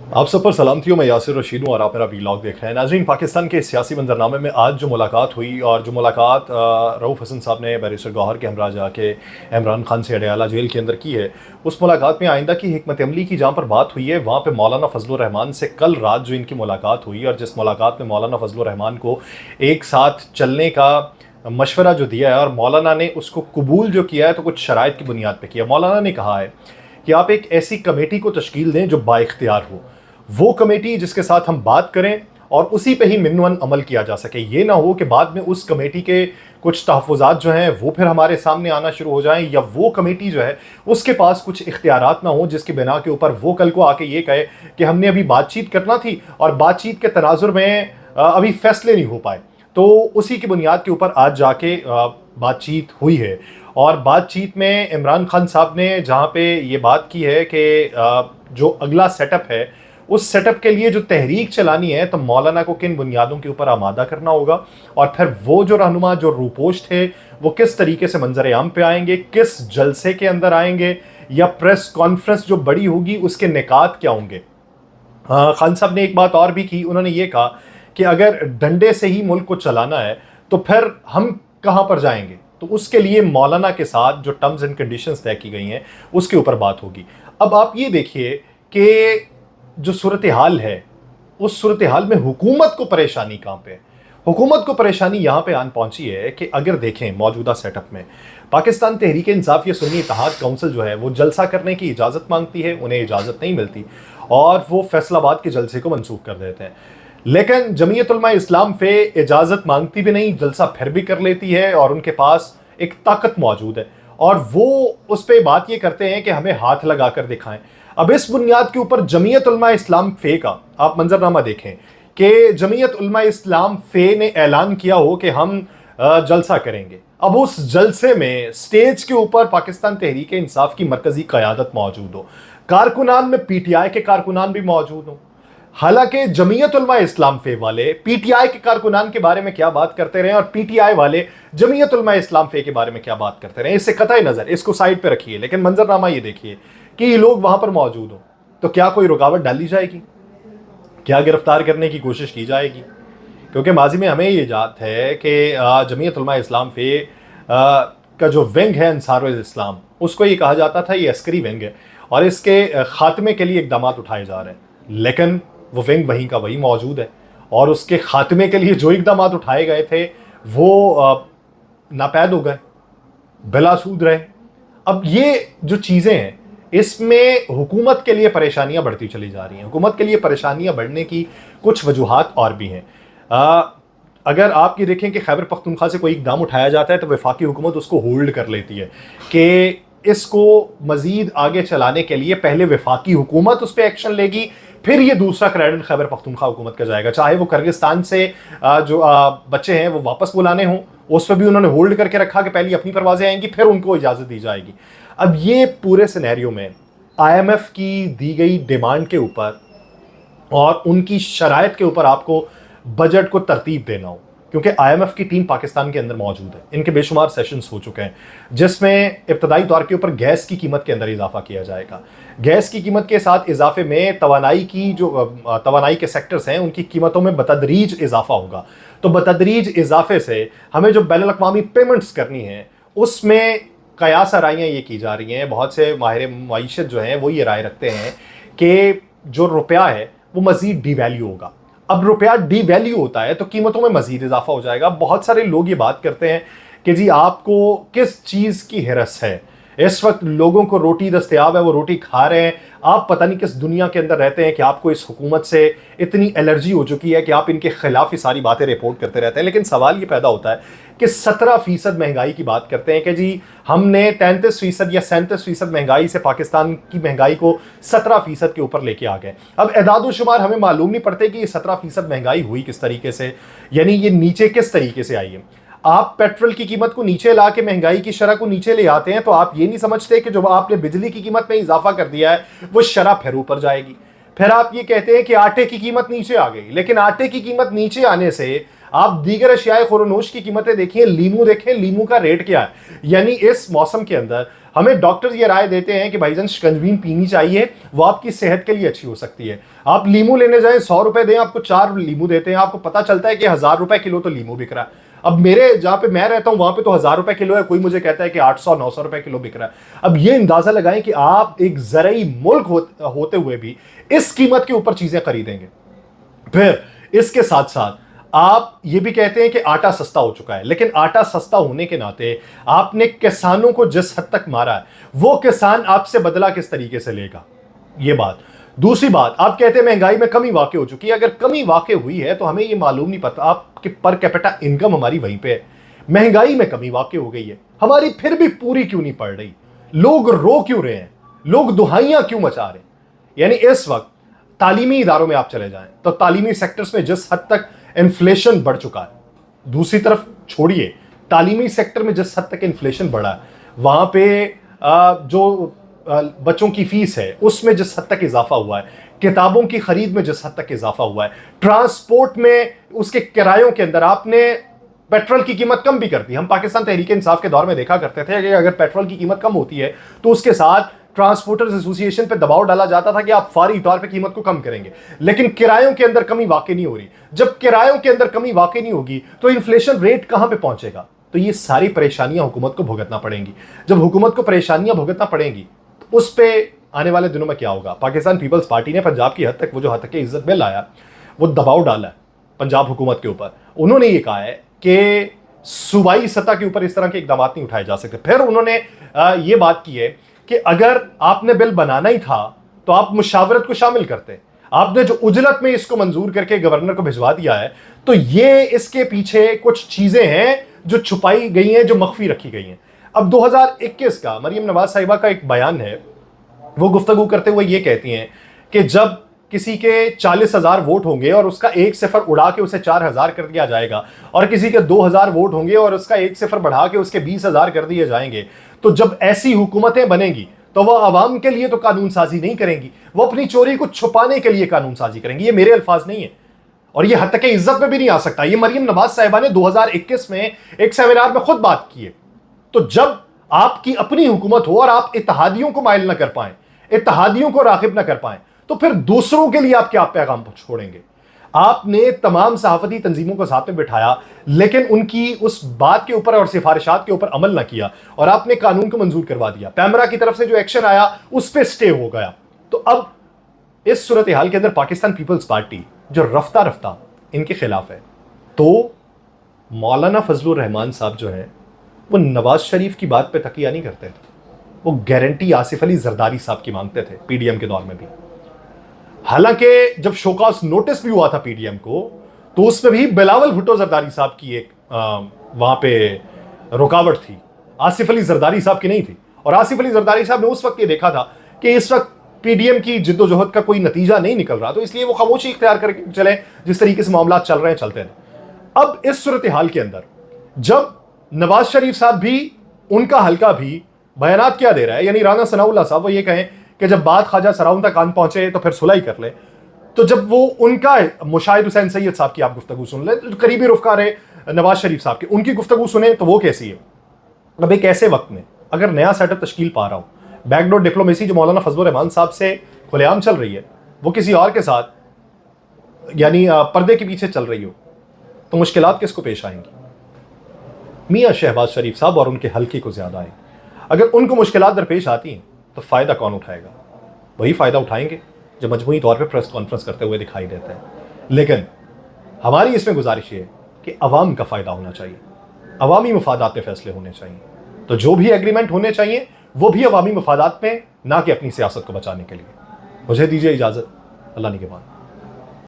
आप सब पर सलाम थी। मैं यासिर रशीद हूँ और आप मेरा वीलॉग देख रहे हैं। नाज़रीन, पाकिस्तान के सियासी मंजरनामे में आज जो मुलाकात हुई और जो मुलाकात रऊफ़ हसन साहब ने बैरिस्टर गौहर के हमरा जाके इमरान खान से अडयाला जेल के अंदर की है, उस मुलाकात में आइंदा की हिकमत अमली की जहाँ पर बात हुई है, वहाँ पर मौलाना फजलुर रहमान से कल रात जो इनकी मुलाकात हुई और जिस मुलाकात में मौलाना फजलुर रहमान को एक साथ चलने का मशवरा जो दिया है और मौलाना ने उसको कबूल जो किया है तो कुछ शराइत की बुनियाद पर किया। मौलाना ने कहा है कि आप एक ऐसी कमेटी को तश्कील दें जो बाइख्तियार हो, वो कमेटी जिसके साथ हम बात करें और उसी पे ही मिनवन अमल किया जा सके। ये ना हो कि बाद में उस कमेटी के कुछ तहफ़्फ़ुज़ात जो हैं वो फिर हमारे सामने आना शुरू हो जाएं, या वो कमेटी जो है उसके पास कुछ इख्तियारात ना हो जिसकी बिना के ऊपर वो कल को आके ये कहे कि हमने अभी बातचीत करना थी और बातचीत के तनाजुर में अभी फैसले नहीं हो पाए। तो उसी की बुनियाद के ऊपर आज जाके बातचीत हुई है और बातचीत में इमरान खान साहब ने जहाँ पे ये बात की है कि जो अगला सेटअप है उस सेटअप के लिए जो तहरीक चलानी है तो मौलाना को किन बुनियादों के ऊपर आमादा करना होगा और फिर वो जो रहनुमा जो रूपोश थे वो किस तरीके से मंजर आम पे आएंगे, किस जलसे के अंदर आएंगे, या प्रेस कॉन्फ्रेंस जो बड़ी होगी उसके निकात क्या होंगे। खान साहब ने एक बात और भी की, उन्होंने ये कहा कि अगर डंडे से ही मुल्क को चलाना है तो फिर हम कहाँ पर जाएंगे, तो उसके लिए मौलाना के साथ जो टर्म्स एंड कंडीशंस तय की गई हैं उसके ऊपर बात होगी। अब आप ये देखिए कि जो सूरत हाल है उस सूरत हाल में हुकूमत को परेशानी कहाँ पे है। हुकूमत को परेशानी यहाँ पे आन पहुंची है कि अगर देखें मौजूदा सेटअप में पाकिस्तान तहरीक इंसाफ या सुन्नी इत्तेहाद काउंसिल जो है वो जलसा करने की इजाज़त मांगती है, उन्हें इजाज़त नहीं मिलती और वो फैसलाबाद के जलसे को मनसूख कर देते हैं। लेकिन जमीयत उलमा इस्लाम फे इजाज़त मांगती भी नहीं, जलसा फिर भी कर लेती है और उनके पास एक ताकत मौजूद है और वो उस पर बात ये करते हैं कि हमें हाथ लगा कर दिखाएं। अब इस बुनियाद के ऊपर जमीयत उलमा इस्लाम फे का आप मंजरनामा देखें कि जमीयत उलमा इस्लाम फे ने ऐलान किया हो कि हम जलसा करेंगे। अब उस जलसे में स्टेज के ऊपर पाकिस्तान तहरीक इंसाफ की मरकजी क़यादत मौजूद हो, कारकुनान में पीटीआई के कारकुनान भी मौजूद हो। हालांकि जमीयत उलमा इस्लाम फे वाले पीटीआई के कारकुनान के बारे में क्या बात करते रहे और पीटीआई वाले जमीयत उलमा इस्लाम फे के बारे में क्या बात करते रहे, इससे कतई नज़र, इसको साइड पे रखिए। लेकिन मंजरनामा ये देखिए कि ये लोग वहां पर मौजूद हो तो क्या कोई रुकावट डाली जाएगी, क्या गिरफ्तार करने की कोशिश की जाएगी? क्योंकि माजी में हमें ये याद है कि जमीयत उलमा इस्लाम फे का जो विंग है अंसारुल इस्लाम, उसको ये कहा जाता था ये अस्करी विंग है और इसके खात्मे के लिए इकदाम उठाए जा रहे हैं, लेकिन वो विंग वहीं का वहीं मौजूद है और उसके खात्मे के लिए जो इकदाम उठाए गए थे वो नापैद हो गए, बिलासूद रहे। अब ये जो चीज़ें हैं इसमें हुकूमत के लिए परेशानियां बढ़ती चली जा रही हैं। हुकूमत के लिए परेशानियां बढ़ने की कुछ वजूहात और भी हैं। अगर आप ये देखें कि खैबर पख्तूनख्वा से कोई इकदाम उठाया जाता है तो वफाकी हुकूमत उसको होल्ड कर लेती है कि इसको मज़ीद आगे चलाने के लिए पहले वफाकी हुकूमत उस पर एक्शन लेगी, फिर ये दूसरा क्रेडिट खैबर पख्तूनख्वा हुकूमत का जाएगा। चाहे वो किर्गिस्तान से जो बच्चे हैं वो वापस बुलाने हों, उस पर भी उन्होंने होल्ड करके रखा कि पहले अपनी परवाज़ें आएंगी फिर उनको इजाज़त दी जाएगी। अब ये पूरे सिनेरियो में आईएमएफ की दी गई डिमांड के ऊपर और उनकी शराइत के ऊपर आपको बजट को तरतीब देना हो, क्योंकि आईएमएफ की टीम पाकिस्तान के अंदर मौजूद है, इनके बेशुमार सेशंस हो चुके हैं जिसमें इब्तदाई तौर के ऊपर गैस की कीमत के अंदर इजाफा किया जाएगा। गैस की कीमत के साथ इजाफे में तवानाई की जो तवानाई के सेक्टर्स हैं उनकी कीमतों में बतदरीज इजाफा होगा। तो बतदरीज इजाफे से हमें जो बैनुल अक़वामी पेमेंट्स करनी है उसमें कयास आराइयाँ ये की जा रही हैं। बहुत से माहिर मईशत जो हैं वो ये राय रखते हैं कि जो रुपया है वो मज़ीद डीवैल्यू होगा। अब रुपया डीवैल्यू होता है तो कीमतों में मज़ीद इजाफा हो जाएगा। बहुत सारे लोग ये बात करते हैं कि जी आपको किस चीज़ की हिरस है, इस वक्त लोगों को रोटी दस्तयाब है, वो रोटी खा रहे हैं, आप पता नहीं किस दुनिया के अंदर रहते हैं कि आपको इस हुकूमत से इतनी एलर्जी हो चुकी है कि आप इनके खिलाफ ही सारी बातें रिपोर्ट करते रहते हैं। लेकिन सवाल ये पैदा होता है कि 17% महंगाई की बात करते हैं कि जी हमने 33% या 37% महंगाई से पाकिस्तान की महंगाई को 17% के ऊपर लेके आ गए। अब एदाद शुमार हमें मालूम नहीं पड़ते कि ये 17% महंगाई हुई किस तरीके से, यानी ये नीचे किस तरीके से आई है। आप पेट्रोल की कीमत को नीचे ला के महंगाई की शरह को नीचे ले आते हैं तो आप ये नहीं समझते कि जो आपने बिजली की कीमत में इजाफा कर दिया है वो शरह फिर ऊपर जाएगी। फिर आप ये कहते हैं कि आटे की कीमत नीचे आ गई, लेकिन आटे की कीमत नीचे आने से آپ دیگر اشیاء خورنوش کی قیمتیں دیکھیں، لیمو دیکھیں، لیمو کا ریٹ کیا ہے. یعنی اس موسم کے اندر ہمیں ڈاکٹر یہ رائے دیتے ہیں کہ بھائی جان شکنجبین پینی چاہیے، وہ آپ کی صحت کے لیے اچھی ہو سکتی ہے. آپ لیمو لینے جائیں 100 روپے دیں، آپ کو 4 لیمو دیتے ہیں، آپ کو پتا چلتا ہے کہ 1000 روپے کلو تو لیمو بک رہا ہے. اب میرے جہاں پہ میں رہتا ہوں وہاں پہ تو 1000 روپے کلو ہے، کوئی مجھے کہتا ہے کہ 800-900 روپے کلو بک رہا ہے. اب یہ اندازہ لگائیں کہ آپ ایک زرعی ملک ہوتے ہوئے بھی اس قیمت کے اوپر چیزیں خریدیں گے. پھر اس کے ساتھ ساتھ آپ یہ بھی کہتے ہیں کہ آٹا سستا ہو چکا ہے، لیکن آٹا سستا ہونے کے ناطے آپ نے کسانوں کو جس حد تک مارا ہے وہ کسان آپ سے بدلہ کس طریقے سے لے گا، یہ بات. دوسری بات، آپ کہتے ہیں مہنگائی میں کمی واقع ہو چکی ہے. اگر کمی واقع ہوئی ہے تو ہمیں یہ معلوم نہیں پتا آپ کہ پر کیپٹا انکم ہماری وہیں پہ ہے. مہنگائی میں کمی واقع ہو گئی ہے، ہماری پھر بھی پوری کیوں نہیں پڑ رہی؟ لوگ رو کیوں رہے ہیں؟ لوگ دہائیاں کیوں مچا رہے ہیں؟ یعنی اس وقت تعلیمی اداروں میں آپ چلے جائیں تو تعلیمی سیکٹرز میں جس حد تک انفلیشن بڑھ چکا ہے، دوسری طرف چھوڑیے تعلیمی سیکٹر میں جس حد تک انفلیشن بڑھا ہے، وہاں پہ جو بچوں کی فیس ہے اس میں جس حد تک اضافہ ہوا ہے، کتابوں کی خرید میں جس حد تک اضافہ ہوا ہے، ٹرانسپورٹ میں اس کے کرایوں کے اندر آپ نے پیٹرول کی قیمت کم بھی کر دی. ہم پاکستان تحریک انصاف کے دور میں دیکھا کرتے تھے کہ اگر پیٹرول کی قیمت کم ہوتی ہے تو اس کے ساتھ ٹرانسپورٹرز ایسوسی ایشن پہ دباؤ ڈالا جاتا تھا کہ آپ فوری طور پہ قیمت کو کم کریں گے. لیکن کرایوں کے اندر کمی واقع نہیں ہو رہی. جب کرایوں کے اندر کمی واقع نہیں ہوگی تو انفلیشن ریٹ کہاں پہ پہنچے گا؟ تو یہ ساری پریشانیاں حکومت کو بھگتنا پڑیں گی. جب حکومت کو پریشانیاں بھگتنا پڑیں گی تو اس پہ آنے والے دنوں میں کیا ہوگا؟ پاکستان پیپلز پارٹی نے پنجاب کی حد تک وہ جو حد تک عزت بل آیا وہ دباؤ ڈالا ہے پنجاب حکومت کے اوپر. انہوں نے یہ کہا ہے کہ صوبائی سطح کے اوپر اس طرح کے اقدامات نہیں اٹھائے جا سکتے. پھر انہوں نے یہ بات کی ہے کہ اگر آپ نے بل بنانا ہی تھا تو آپ مشاورت کو شامل کرتے. آپ نے جو اجلت میں اس کو منظور کر کے گورنر کو بھجوا دیا ہے تو یہ اس کے پیچھے کچھ چیزیں ہیں جو چھپائی گئی ہیں، جو مخفی رکھی گئی ہیں. اب 2021 کا مریم نواز صاحبہ کا ایک بیان ہے، وہ گفتگو کرتے ہوئے یہ کہتی ہیں کہ جب کسی کے 40,000 ووٹ ہوں گے اور اس کا ایک صفر اڑا کے اسے 4,000 کر دیا جائے گا، اور کسی کے 2,000 ووٹ ہوں گے اور اس کا ایک صفر بڑھا کے اس کے 20,000 کر دیے جائیں گے، تو جب ایسی حکومتیں بنیں گی تو وہ عوام کے لیے تو قانون سازی نہیں کریں گی، وہ اپنی چوری کو چھپانے کے لیے قانون سازی کریں گی. یہ میرے الفاظ نہیں ہیں اور یہ حد تک عزت میں بھی نہیں آ سکتا. یہ مریم نواز صاحبہ نے 2021 میں ایک سیمینار میں خود بات کی ہے. تو جب آپ کی اپنی حکومت ہو اور آپ اتحادیوں کو مائل نہ کر پائیں، اتحادیوں کو راغب نہ کر پائیں، تو پھر دوسروں کے لیے آپ کیا پیغام چھوڑیں گے؟ آپ نے تمام صحافتی تنظیموں کو ساتھ میں بٹھایا لیکن ان کی اس بات کے اوپر اور سفارشات کے اوپر عمل نہ کیا اور آپ نے قانون کو منظور کروا دیا. پیمرا کی طرف سے جو ایکشن آیا اس پہ سٹے ہو گیا. تو اب اس صورتحال کے اندر پاکستان پیپلز پارٹی جو رفتہ رفتہ ان کے خلاف ہے، تو مولانا فضل الرحمان صاحب جو ہیں وہ نواز شریف کی بات پہ تکیہ نہیں کرتے تھے، وہ گارنٹی آصف علی زرداری صاحب کی مانگتے تھے پی ڈی ایم کے دور میں بھی. حالانکہ جب شوکاز نوٹس بھی ہوا تھا پی ڈی ایم کو تو اس میں بھی بلاول بھٹو زرداری صاحب کی ایک وہاں پہ رکاوٹ تھی، آصف علی زرداری صاحب کی نہیں تھی. اور آصف علی زرداری صاحب نے اس وقت یہ دیکھا تھا کہ اس وقت پی ڈی ایم کی جد و جہد کا کوئی نتیجہ نہیں نکل رہا، تو اس لیے وہ خاموشی اختیار کر کے چلیں، جس طریقے سے معاملات چل رہے ہیں چلتے ہیں. اب اس صورتحال کے اندر جب نواز شریف صاحب بھی، ان کا حلقہ بھی بیانات کیا دے رہا ہے، یعنی رانا ثناء اللہ صاحب وہ یہ کہیں کہ جب بات خواجہ سراؤں تک کان پہنچے تو پھر صلح ہی کر لیں، تو جب وہ ان کا مشاہد حسین سید صاحب کی آپ گفتگو سن لیں، جو قریبی رفقار ہے نواز شریف صاحب کے، ان کی گفتگو سنیں تو وہ کیسی ہے. اب ایک ایسے وقت میں اگر نیا سیٹ اپ تشکیل پا رہا ہوں، بیک ڈور ڈپلومیسی جو مولانا فضل الرحمان صاحب سے کھلے عام چل رہی ہے وہ کسی اور کے ساتھ یعنی پردے کے پیچھے چل رہی ہو، تو مشکلات کس کو پیش آئیں گی؟ میاں شہباز شریف صاحب اور ان کے حلقے کو زیادہ آئیں. اگر ان کو مشکلات درپیش آتی ہیں تو فائدہ کون اٹھائے گا؟ وہی فائدہ اٹھائیں گے جو مجموعی طور پہ پریس کانفرنس کرتے ہوئے دکھائی دیتے ہیں. لیکن ہماری اس میں گزارش یہ ہے کہ عوام کا فائدہ ہونا چاہیے، عوامی مفادات پہ فیصلے ہونے چاہیے. تو جو بھی ایگریمنٹ ہونے چاہیے وہ بھی عوامی مفادات پہ، نہ کہ اپنی سیاست کو بچانے کے لیے. مجھے دیجیے اجازت، اللہ نگہبان.